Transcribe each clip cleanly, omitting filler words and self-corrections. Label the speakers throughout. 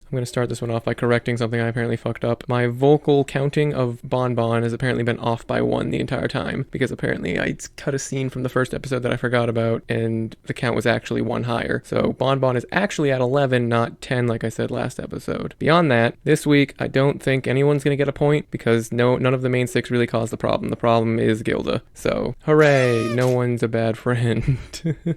Speaker 1: I'm going to start this one off by correcting something I apparently fucked up. My vocal counting of Bon Bon has apparently been off by 1 the entire time, because apparently I cut a scene from the first episode that I forgot about, and the count was actually 1 higher. So Bon Bon is actually at 11, not 10 like I said last episode. Beyond that, this week I don't think anyone's going to get a point, because none of the main 6 really caused the problem. The problem is Gilda. So, hooray, no one's a bad friend.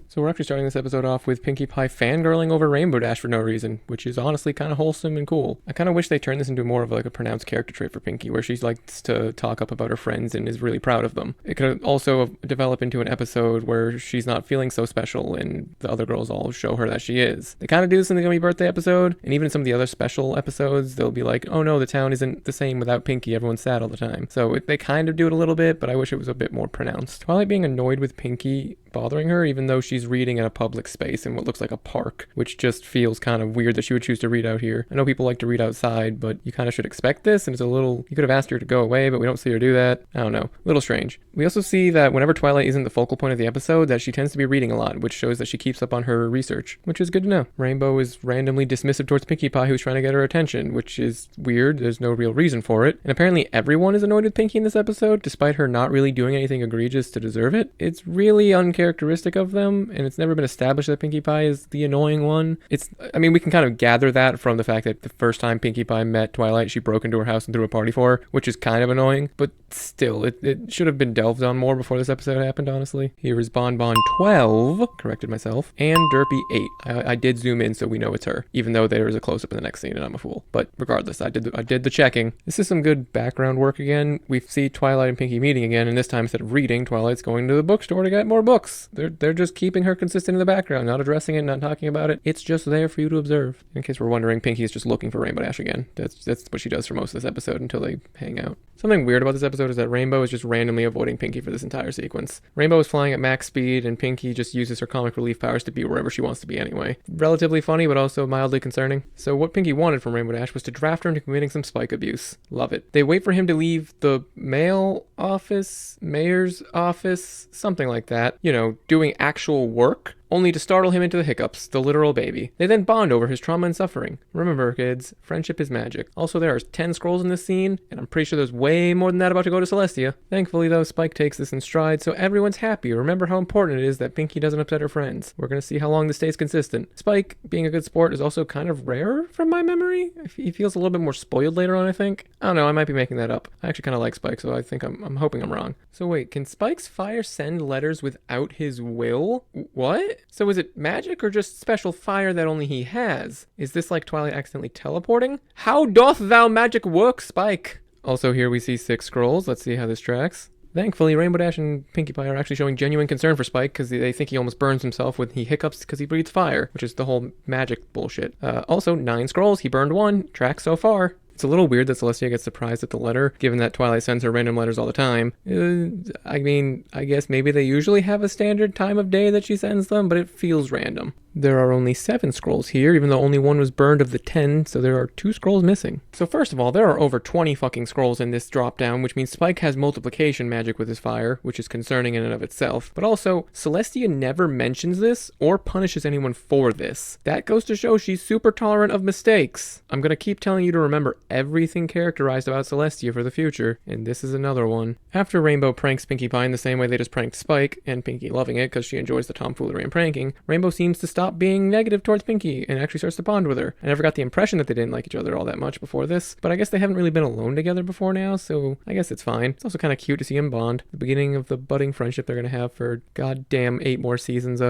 Speaker 1: So we're actually starting this episode off with Pinkie Pie fangirling over Rainbow Dash for no reason, which is honestly kind of wholesome and cool. I kind of wish they turned this into more of like a pronounced character trait for Pinkie, where she likes to talk up about her friends and is really proud of them. It could also develop into an episode where she's not feeling so special and the other girls all show her that she is. They kind of do this in the Gummy Birthday episode, and even in some of the other special episodes, they'll be like, oh no, the town isn't the same without Pinkie, everyone's sad all the time. So they kind of do it a little bit, but I wish it was a bit more pronounced. Twilight being annoyed with Pinkie bothering her, even though she's reading in a public space in what looks like a park, which just feels kind of weird that she would choose to read out here. I know people like to read outside, but you kind of should expect this, and it's a little, you could have asked her to go away, but we don't see her do that. I don't know, a little strange. We also see that whenever Twilight isn't the focal point of the episode, that she tends to be reading a lot, which shows that she keeps up on her research, which is good to know. Rainbow is randomly dismissive towards Pinkie Pie, who's trying to get her attention, which is weird. There's no real reason for it. And apparently everyone is annoyed with Pinkie in this episode, despite her not really doing anything egregious to deserve it. It's really uncharacteristic of them, and it's never been established that Pinkie Pie is the annoying one. We can kind of gather that from the fact that the first time Pinkie Pie met Twilight, she broke into her house and threw a party for her, which is kind of annoying, but still, it should have been delved on more before this episode happened, honestly. Here is Bon Bon 12, corrected myself, and Derpy 8. I did zoom in so we know it's her, even though there is a close-up in the next scene and I'm a fool. But regardless, I did the checking. This is some good background work again. We see Twilight and Pinkie meeting again, and this time instead of reading, Twilight's going to the bookstore to get more books. They're just keeping her consistent in the background, not addressing it, not talking about it. It's just there for you to observe. In case we're wondering, Pinkie is just looking for Rainbow Dash again. That's what she does for most of this episode until they hang out. Something weird about this episode is that Rainbow is just randomly avoiding Pinkie for this entire sequence. Rainbow is flying at max speed, and Pinkie just uses her comic relief powers to be wherever she wants to be anyway. Relatively funny, but also mildly concerning. So what Pinkie wanted from Rainbow Dash was to draft her into committing some Spike abuse. Love it. They wait for him to leave the mayor's office, something like that. Doing actual work, only to startle him into the hiccups, the literal baby. They then bond over his trauma and suffering. Remember, kids, friendship is magic. Also, there are 10 scrolls in this scene, and I'm pretty sure there's way more than that about to go to Celestia. Thankfully, though, Spike takes this in stride, so everyone's happy. Remember how important it is that Pinkie doesn't upset her friends. We're gonna see how long this stays consistent. Spike, being a good sport, is also kind of rare from my memory. He feels a little bit more spoiled later on, I think. I don't know, I might be making that up. I actually kind of like Spike, so I think I'm hoping I'm wrong. So wait, can Spike's fire send letters without his will? What? So is it magic or just special fire that only he has? Is this like Twilight accidentally teleporting? How doth thou magic work, Spike? Also here we see 6 scrolls. Let's see how this tracks. Thankfully, Rainbow Dash and Pinkie Pie are actually showing genuine concern for Spike because they think he almost burns himself when he hiccups because he breathes fire, which is the whole magic bullshit. Also, 9 scrolls. He burned 1. Tracks so far. It's a little weird that Celestia gets surprised at the letter, given that Twilight sends her random letters all the time. I guess maybe they usually have a standard time of day that she sends them, but it feels random. There are only 7 scrolls here, even though only 1 was burned of the 10, so there are 2 scrolls missing. So first of all, there are over 20 fucking scrolls in this drop-down, which means Spike has multiplication magic with his fire, which is concerning in and of itself. But also, Celestia never mentions this or punishes anyone for this. That goes to show she's super tolerant of mistakes. I'm gonna keep telling you to remember everything characterized about Celestia for the future, and this is another one. After Rainbow pranks Pinkie Pie in the same way they just pranked Spike, and Pinkie loving it because she enjoys the tomfoolery and pranking, Rainbow seems to stop being negative towards Pinkie and actually starts to bond with her. I never got the impression that they didn't like each other all that much before this, but I guess they haven't really been alone together before now, so I guess it's fine. It's also kind of cute to see them bond. The beginning of the budding friendship they're gonna have for goddamn 8 more seasons.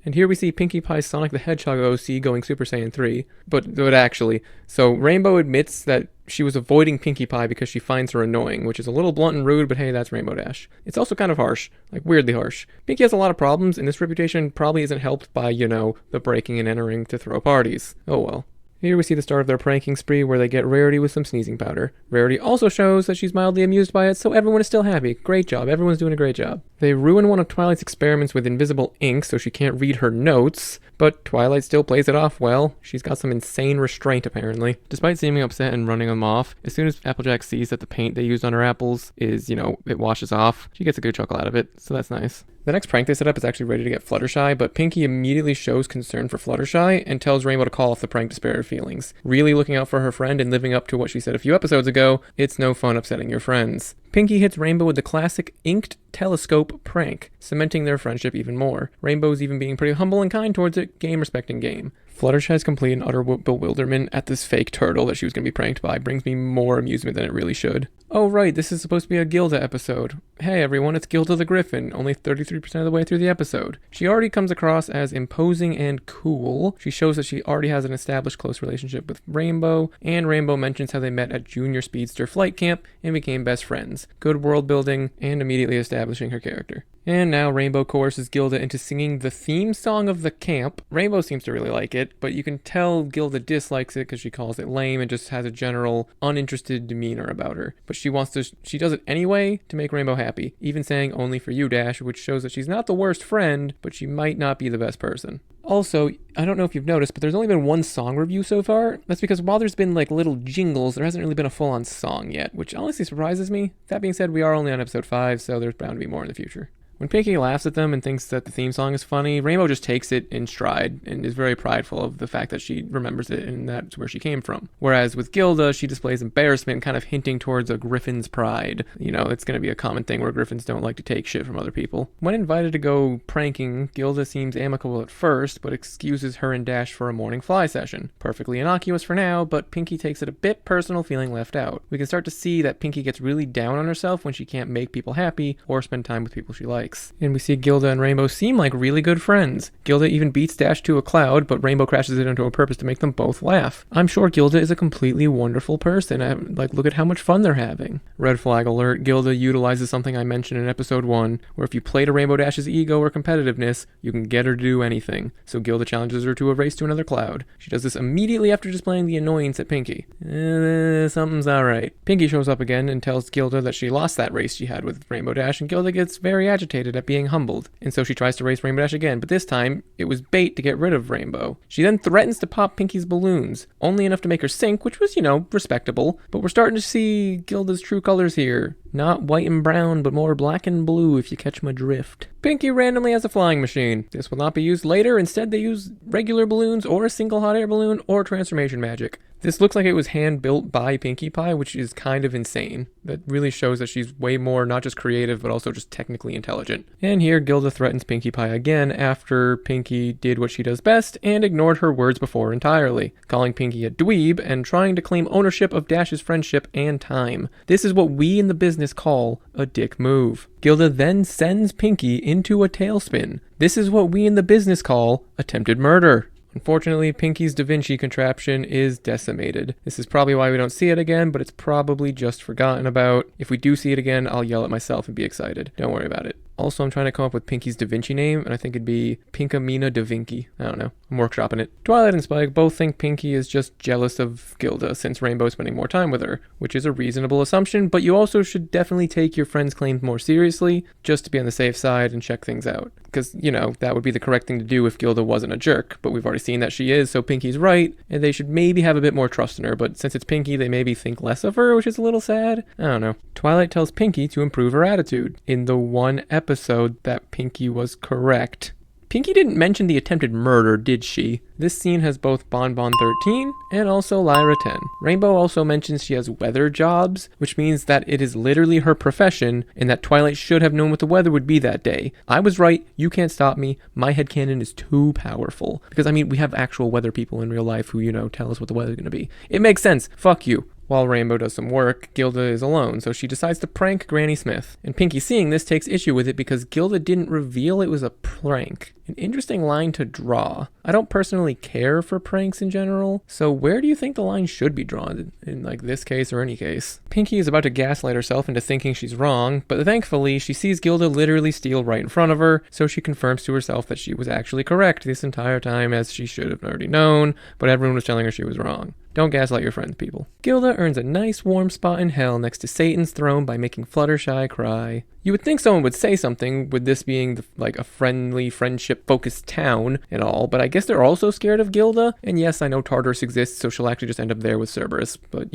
Speaker 1: And here we see Pinkie Pie's Sonic the Hedgehog OC going Super Saiyan 3. But actually, so Rainbow admits that she was avoiding Pinkie Pie because she finds her annoying, which is a little blunt and rude, but hey, that's Rainbow Dash. It's also kind of harsh, like weirdly harsh. Pinkie has a lot of problems, and this reputation probably isn't helped by, the breaking and entering to throw parties. Oh well. Here we see the start of their pranking spree where they get Rarity with some sneezing powder. Rarity also shows that she's mildly amused by it, so everyone is still happy. Great job. Everyone's doing a great job. They ruin one of Twilight's experiments with invisible ink so she can't read her notes, but Twilight still plays it off well. She's got some insane restraint, apparently. Despite seeming upset and running them off, as soon as Applejack sees that the paint they used on her apples is, it washes off, she gets a good chuckle out of it, so that's nice. The next prank they set up is actually ready to get Fluttershy, but Pinkie immediately shows concern for Fluttershy and tells Rainbow to call off the prank to spare her feelings. Really looking out for her friend and living up to what she said a few episodes ago, it's no fun upsetting your friends. Pinkie hits Rainbow with the classic inked telescope prank, cementing their friendship even more. Rainbow's even being pretty humble and kind towards it, game respecting game. Fluttershy's complete and utter bewilderment at this fake turtle that she was going to be pranked by brings me more amusement than it really should. Oh right, this is supposed to be a Gilda episode. Hey everyone, it's Gilda the Griffon, only 33% of the way through the episode. She already comes across as imposing and cool. She shows that she already has an established close relationship with Rainbow, and Rainbow mentions how they met at Junior Speedster Flight Camp and became best friends. Good world building and immediately establishing her character. And now Rainbow coerces Gilda into singing the theme song of the camp. Rainbow seems to really like it, but you can tell Gilda dislikes it because she calls it lame and just has a general uninterested demeanor about her. But she does it anyway to make Rainbow happy, even saying only for you, Dash, which shows that she's not the worst friend, but she might not be the best person. Also, I don't know if you've noticed, but there's only been one song review so far. That's because while there's been like little jingles, there hasn't really been a full-on song yet, which honestly surprises me. That being said, we are only on episode 5, so there's bound to be more in the future. When Pinkie laughs at them and thinks that the theme song is funny, Rainbow just takes it in stride and is very prideful of the fact that she remembers it and that's where she came from. Whereas with Gilda, she displays embarrassment, kind of hinting towards a Griffon's pride. You know, it's going to be a common thing where Griffons don't like to take shit from other people. When invited to go pranking, Gilda seems amicable at first, but excuses her and Dash for a morning fly session. Perfectly innocuous for now, but Pinkie takes it a bit personal, feeling left out. We can start to see that Pinkie gets really down on herself when she can't make people happy or spend time with people she likes. And we see Gilda and Rainbow seem like really good friends. Gilda even beats Dash to a cloud, but Rainbow crashes it into a purpose to make them both laugh. I'm sure Gilda is a completely wonderful person. Look at how much fun they're having. Red flag alert, Gilda utilizes something I mentioned in episode 1, where if you play to Rainbow Dash's ego or competitiveness, you can get her to do anything. So Gilda challenges her to a race to another cloud. She does this immediately after displaying the annoyance at Pinkie. Something's alright. Pinkie shows up again and tells Gilda that she lost that race she had with Rainbow Dash, and Gilda gets very agitated at being humbled, and so she tries to race Rainbow Dash again, but this time it was bait to get rid of Rainbow. She then threatens to pop Pinkie's balloons, only enough to make her sink, which was, respectable, but we're starting to see Gilda's true colors here. Not white and brown, but more black and blue if you catch my drift. Pinkie randomly has a flying machine. This will not be used later. Instead, they use regular balloons or a single hot air balloon or transformation magic. This looks like it was hand-built by Pinkie Pie, which is kind of insane. That really shows that she's way more not just creative, but also just technically intelligent. And here, Gilda threatens Pinkie Pie again after Pinkie did what she does best and ignored her words before entirely, calling Pinkie a dweeb and trying to claim ownership of Dash's friendship and time. This is what we in the business call a dick move. Gilda then sends Pinkie into a tailspin. This is what we in the business call attempted murder. Unfortunately, Pinkie's Da Vinci contraption is decimated. This is probably why we don't see it again, but it's probably just forgotten about. If we do see it again, I'll yell at myself and be excited. Don't worry about it. Also, I'm trying to come up with Pinkie's Da Vinci name, and I think it'd be Pinkamena Da Vinci. I don't know. I'm workshopping it. Twilight and Spike both think Pinkie is just jealous of Gilda since Rainbow's spending more time with her, which is a reasonable assumption, but you also should definitely take your friend's claims more seriously, just to be on the safe side and check things out. Because, that would be the correct thing to do if Gilda wasn't a jerk, but we've already seen that she is, so Pinkie's right, and they should maybe have a bit more trust in her, but since it's Pinkie, they maybe think less of her, which is a little sad. I don't know. Twilight tells Pinkie to improve her attitude. In the one episode that Pinkie was correct. Pinkie didn't mention the attempted murder, did she? This scene has both Bonbon 13 and also Lyra 10. Rainbow also mentions she has weather jobs, which means that it is literally her profession and that Twilight should have known what the weather would be that day. I was right, you can't stop me. My headcanon is too powerful. Because, we have actual weather people in real life who, tell us what the weather's gonna be. It makes sense. Fuck you. While Rainbow does some work, Gilda is alone, so she decides to prank Granny Smith. And Pinkie, seeing this, takes issue with it because Gilda didn't reveal it was a prank. An interesting line to draw. I don't personally care for pranks in general, so where do you think the line should be drawn in this case or any case? Pinkie is about to gaslight herself into thinking she's wrong, but thankfully she sees Gilda literally steal right in front of her, so she confirms to herself that she was actually correct this entire time, as she should have already known, but everyone was telling her she was wrong. Don't gaslight your friends, people. Gilda earns a nice warm spot in hell next to Satan's throne by making Fluttershy cry. You would think someone would say something with this being a friendly, friendship-focused town and all, but I guess they're also scared of Gilda. And yes, I know Tartarus exists, so she'll actually just end up there with Cerberus, but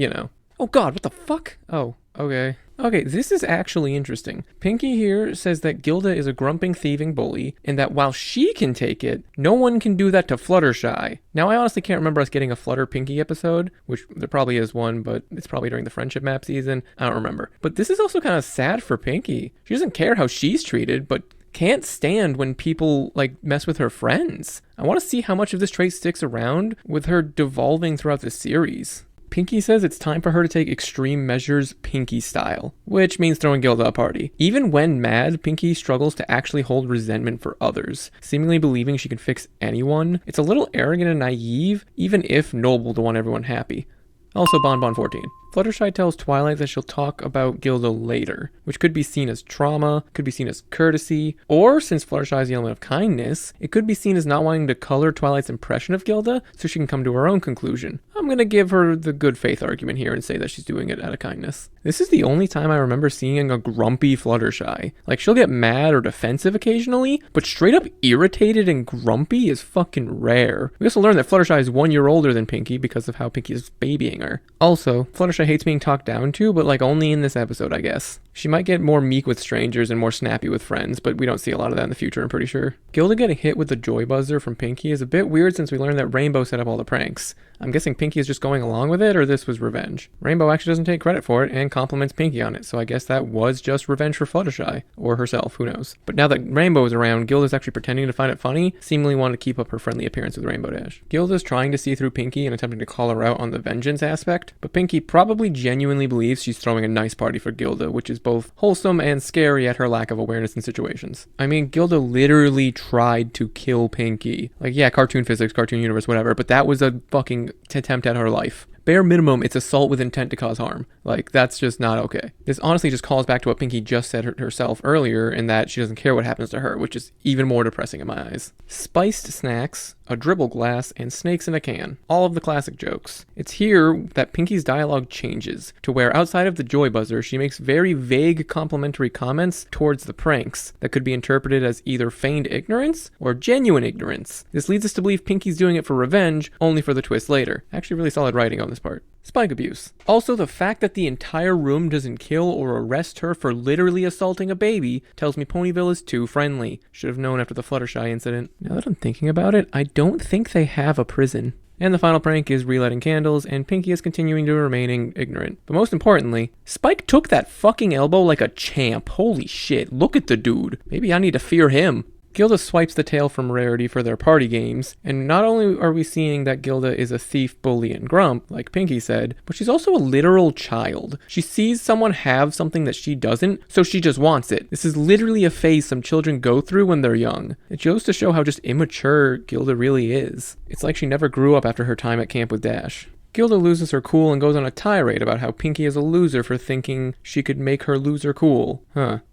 Speaker 1: Oh god, what the fuck? Oh, okay. Okay, this is actually interesting. Pinky here says that Gilda is a grumping, thieving bully, and that while she can take it, no one can do that to Fluttershy. Now, I honestly can't remember us getting a Flutter Pinky episode, which there probably is one, but it's probably during the friendship map season. I don't remember. But this is also kind of sad for Pinky. She doesn't care how she's treated, but can't stand when people like mess with her friends. I want to see how much of this trait sticks around with her devolving throughout the series. Pinky says it's time for her to take extreme measures Pinky style, which means throwing Gilda a party. Even when mad, Pinky struggles to actually hold resentment for others, seemingly believing she can fix anyone. It's a little arrogant and naive, even if noble to want everyone happy. Also, Bonbon 14. Fluttershy tells Twilight that she'll talk about Gilda later, which could be seen as trauma, could be seen as courtesy, or since Fluttershy has the element of kindness, it could be seen as not wanting to color Twilight's impression of Gilda so she can come to her own conclusion. I'm gonna give her the good faith argument here and say that she's doing it out of kindness. This is the only time I remember seeing a grumpy Fluttershy. Like, she'll get mad or defensive occasionally, but straight up irritated and grumpy is fucking rare. We also learned that Fluttershy is 1 year older than Pinky because of how Pinky is babying her. Also, Fluttershy hates being talked down to, but like only in this episode, I guess. She might get more meek with strangers and more snappy with friends, but we don't see a lot of that in the future, I'm pretty sure. Gilda getting hit with the joy buzzer from Pinky is a bit weird since we learned that Rainbow set up all the pranks. I'm guessing Pinky is just going along with it, or this was revenge. Rainbow actually doesn't take credit for it and compliments Pinky on it, so I guess that was just revenge for Fluttershy. Or herself, who knows. But now that Rainbow is around, Gilda's actually pretending to find it funny, seemingly wanting to keep up her friendly appearance with Rainbow Dash. Gilda's trying to see through Pinky and attempting to call her out on the vengeance aspect, but Pinky probably genuinely believes she's throwing a nice party for Gilda, which is both wholesome and scary at her lack of awareness in situations. I mean, Gilda literally tried to kill Pinky. Like, yeah, cartoon physics, cartoon universe, whatever, but that was a fucking attempt at her life. Bare minimum, it's assault with intent to cause harm. Like, that's just not okay. This honestly just calls back to what Pinky just said herself earlier, in that she doesn't care what happens to her, which is even more depressing in my eyes. Spiced snacks, a dribble glass, and snakes in a can. All of the classic jokes. It's here that Pinky's dialogue changes, to where outside of the joy buzzer, she makes very vague complimentary comments towards the pranks that could be interpreted as either feigned ignorance or genuine ignorance. This leads us to believe Pinky's doing it for revenge, only for the twist later. Actually, really solid writing on this part. Spike abuse. Also, the fact that the entire room doesn't kill or arrest her for literally assaulting a baby tells me Ponyville is too friendly. Should have known after the Fluttershy incident. Now that I'm thinking about it, I don't think they have a prison. And the final prank is relighting candles, and Pinky is continuing to remaining ignorant. But most importantly, Spike took that fucking elbow like a champ. Holy shit, look at the dude. Maybe I need to fear him. Gilda swipes the tail from Rarity for their party games, and not only are we seeing that Gilda is a thief, bully, and grump, like Pinky said, but she's also a literal child. She sees someone have something that she doesn't, so she just wants it. This is literally a phase some children go through when they're young. It goes to show how just immature Gilda really is. It's like she never grew up after her time at camp with Dash. Gilda loses her cool and goes on a tirade about how Pinky is a loser for thinking she could make her loser cool.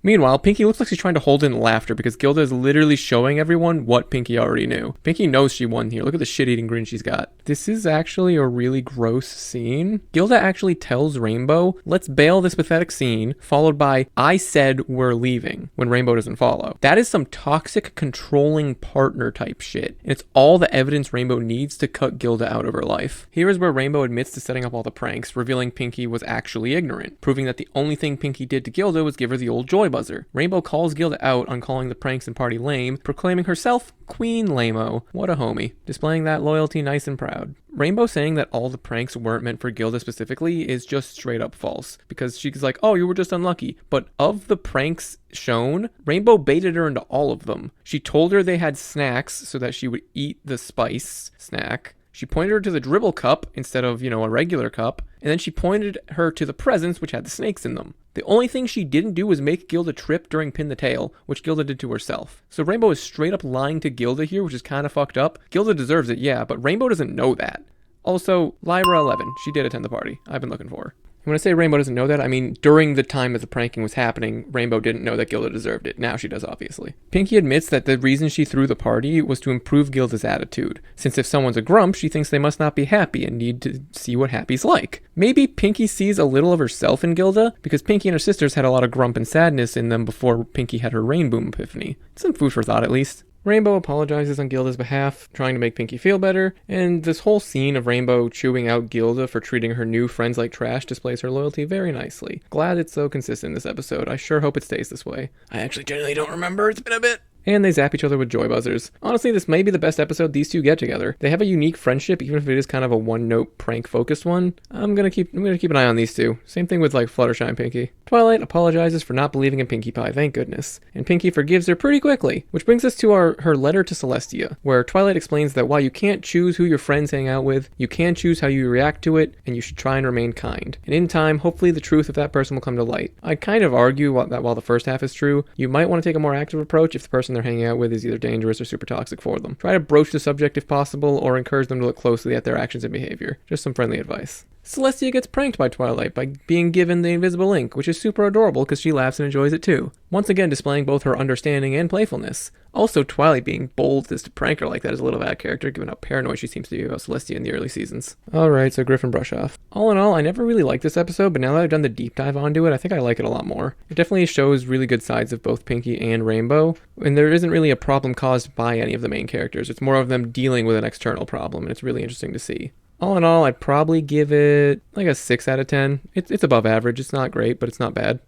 Speaker 1: Meanwhile, Pinky looks like she's trying to hold in laughter because Gilda is literally showing everyone what Pinky already knew. Pinky knows she won here. Look at the shit-eating grin she's got. This is actually a really gross scene. Gilda actually tells Rainbow, let's bail this pathetic scene, followed by, I said we're leaving, when Rainbow doesn't follow. That is some toxic, controlling partner type shit. And it's all the evidence Rainbow needs to cut Gilda out of her life. Here is where Rainbow admits to setting up all the pranks, revealing Pinky was actually ignorant, proving that the only thing Pinky did to Gilda was give her the old joy buzzer. Rainbow calls Gilda out on calling the pranks and party lame, proclaiming herself Queen Lame-o. What a homie. Displaying that loyalty nice and proud. Rainbow saying that all the pranks weren't meant for Gilda specifically is just straight up false, because she's like, oh, you were just unlucky. But of the pranks shown, Rainbow baited her into all of them. She told her they had snacks so that she would eat the spice snack. She pointed her to the dribble cup instead of, a regular cup, and then she pointed her to the presents which had the snakes in them. The only thing she didn't do was make Gilda trip during Pin the Tail, which Gilda did to herself. So Rainbow is straight up lying to Gilda here, which is kind of fucked up. Gilda deserves it, yeah, but Rainbow doesn't know that. Also, Lyra 11, she did attend the party. I've been looking for her. When I say Rainbow doesn't know that, I mean during the time that the pranking was happening, Rainbow didn't know that Gilda deserved it. Now she does, obviously. Pinky admits that the reason she threw the party was to improve Gilda's attitude, since if someone's a grump, she thinks they must not be happy and need to see what happy's like. Maybe Pinky sees a little of herself in Gilda, because Pinky and her sisters had a lot of grump and sadness in them before Pinky had her Rainbow epiphany. Some food for thought, at least. Rainbow apologizes on Gilda's behalf, trying to make Pinkie feel better, and this whole scene of Rainbow chewing out Gilda for treating her new friends like trash displays her loyalty very nicely. Glad it's so consistent in this episode. I sure hope it stays this way. I actually genuinely don't remember. It's been a bit. And they zap each other with joy buzzers. Honestly, this may be the best episode these two get together. They have a unique friendship, even if it is kind of a one-note prank-focused one. I'm gonna keep an eye on these two. Same thing with like Fluttershy and Pinkie. Twilight apologizes for not believing in Pinkie Pie, thank goodness. And Pinkie forgives her pretty quickly, which brings us to her letter to Celestia, where Twilight explains that while you can't choose who your friends hang out with, you can choose how you react to it, and you should try and remain kind. And in time, hopefully the truth of that person will come to light. I'd kind of argue that while the first half is true, you might want to take a more active approach if the person they're hanging out with is either dangerous or super toxic for them. Try to broach the subject if possible, or encourage them to look closely at their actions and behavior. Just some friendly advice. Celestia gets pranked by Twilight by being given the invisible ink, which is super adorable because she laughs and enjoys it too. Once again displaying both her understanding and playfulness. Also, Twilight being bold as to prank her like that is a little bad character, given how paranoid she seems to be about Celestia in the early seasons. Alright, so Griffon brush off. All in all, I never really liked this episode, but now that I've done the deep dive onto it, I think I like it a lot more. It definitely shows really good sides of both Pinkie and Rainbow, and there isn't really a problem caused by any of the main characters. It's more of them dealing with an external problem, and it's really interesting to see. All in all, I'd probably give it like a 6 out of 10. It's above average. It's not great, but it's not bad.